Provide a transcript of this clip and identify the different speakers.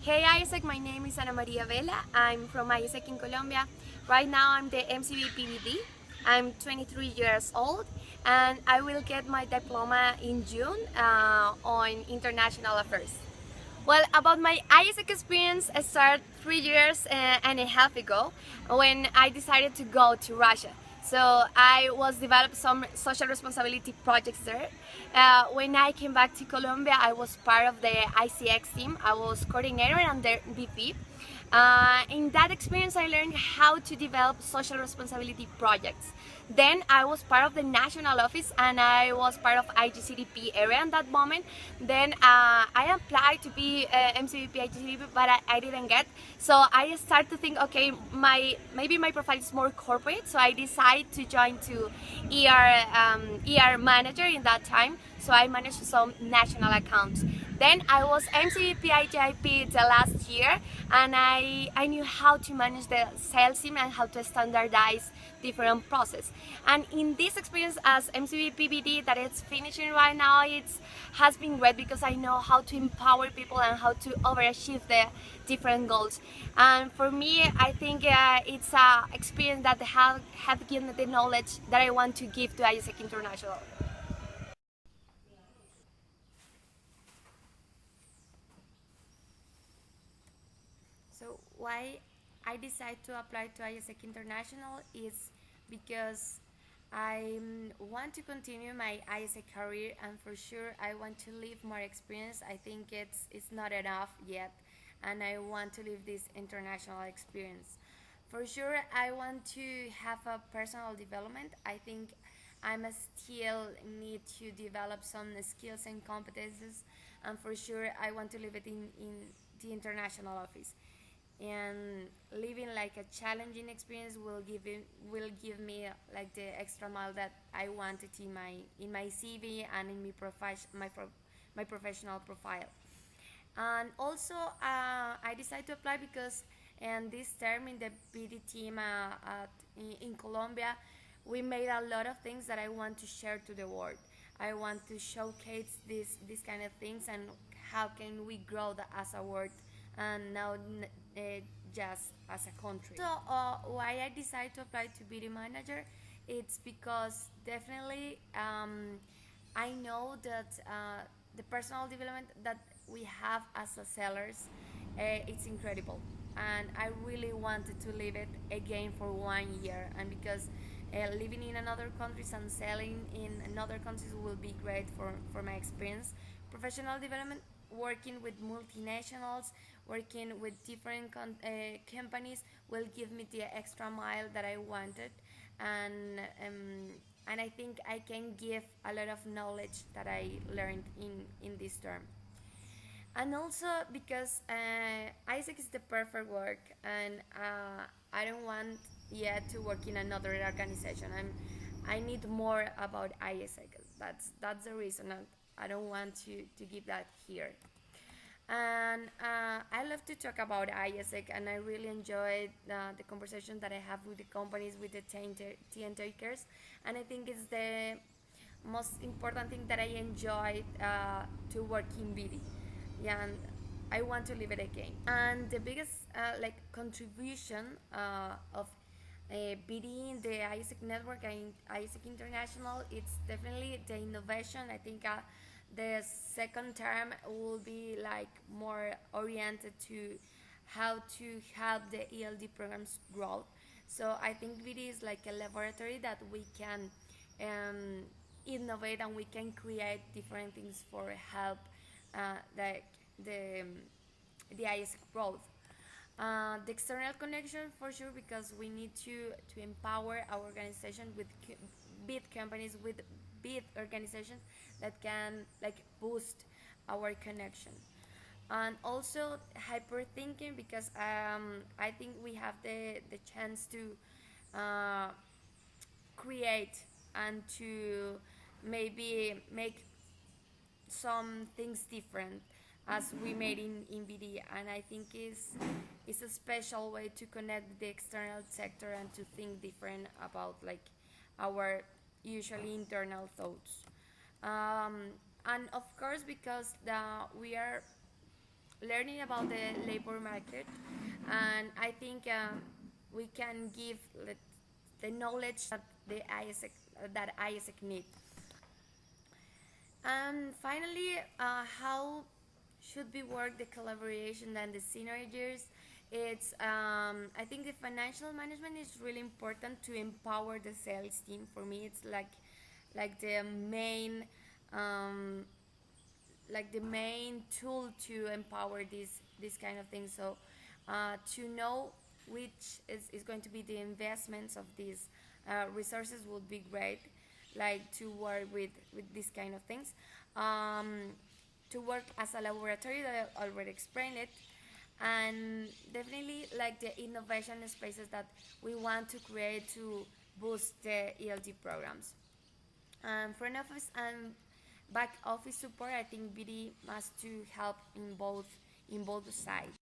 Speaker 1: Hey Isaac, my name is Ana Maria Vela. I'm from Isaac in Colombia. Right now I'm the MCB PVD. I'm 23 years old and I will get my diploma in June on International Affairs. Well, about my ISEC experience, I started 3 years and a half ago when I decided to go to Russia. So I was developed some social responsibility projects there. When I came back to Colombia, I was part of the ICX team. I was coordinator and the VP. In that experience, I learned how to develop social responsibility projects. Then I was part of the national office and I was part of IGCDP area at that moment. Then I applied to be MCVP IGCDP, but I didn't get. So I started to think, okay, maybe my profile is more corporate. So I decided to join to ER manager in that time. So I managed some national accounts. Then I was MCVP IGIP the last year, and I knew how to manage the sales team and how to standardize different process. And in this experience as MCVP BD that it's finishing right now, it has been great because I know how to empower people and how to overachieve the different goals. And for me, I think it's an experience that have given me the knowledge that I want to give to ISEC International. So why I decided to apply to ISEC International is because I want to continue my ISEC career, and for sure I want to live more experience. I think it's not enough yet, and I want to live this international experience. For sure I want to have a personal development. I think I'm still need to develop some skills and competences, and for sure I want to live it in the international office. And living like a challenging experience will give me like the extra mile that I wanted in my CV and in my professional profile. And also I decided to apply because in this term in the BD team in Colombia, we made a lot of things that I want to share to the world. I want to showcase these kind of things and how can we grow as a world and now just as a country. So why I decided to apply to BD manager, it's because definitely I know that the personal development that we have as a sellers, it's incredible, and I really wanted to live it again for 1 year. And because living in another countries and selling in another countries will be great for my experience. Professional development, working with multinationals, working with different companies will give me the extra mile that I wanted, and um, and I think I can give a lot of knowledge that I learned in this term. And also because Isaac is the perfect work, and I don't want yet to work in another organization. I need more about Isaac. That's the reason I don't want to give that here. And I love to talk about ISEC, and I really enjoyed the conversation that I have with the companies, with the TN takers, and I think it's the most important thing that I enjoyed to work in BD. Yeah, and I want to live it again. And the biggest like contribution of BD in the ISEC network and ISEC International, it's definitely the innovation. I think the second term will be like more oriented to how to help the ELD programs grow. So I think BD is like a laboratory that we can um, innovate, and we can create different things for help the the the ISEC growth. The external connection for sure, because we need to empower our organization with big companies, with big organizations that can like boost our connection. And also hyper thinking, because I think we have the chance to create and to maybe make some things different as we made in VD, and I think is a special way to connect with the external sector and to think different about like our usually internal thoughts. And of course, because we are learning about the labor market, and I think we can give the knowledge that the ISEC that ISEC need. And finally, how should be work the collaboration and the synergies? It's I think the financial management is really important to empower the sales team. For me, it's like the main um, like the main tool to empower these kind of things. So to know which is going to be the investments of these resources would be great, like to work with these kind of things, um, to work as a laboratory that I already explained it, and definitely like the innovation spaces that we want to create to boost the ELD programs. Front office and back office support, I think BD must to help in both sides.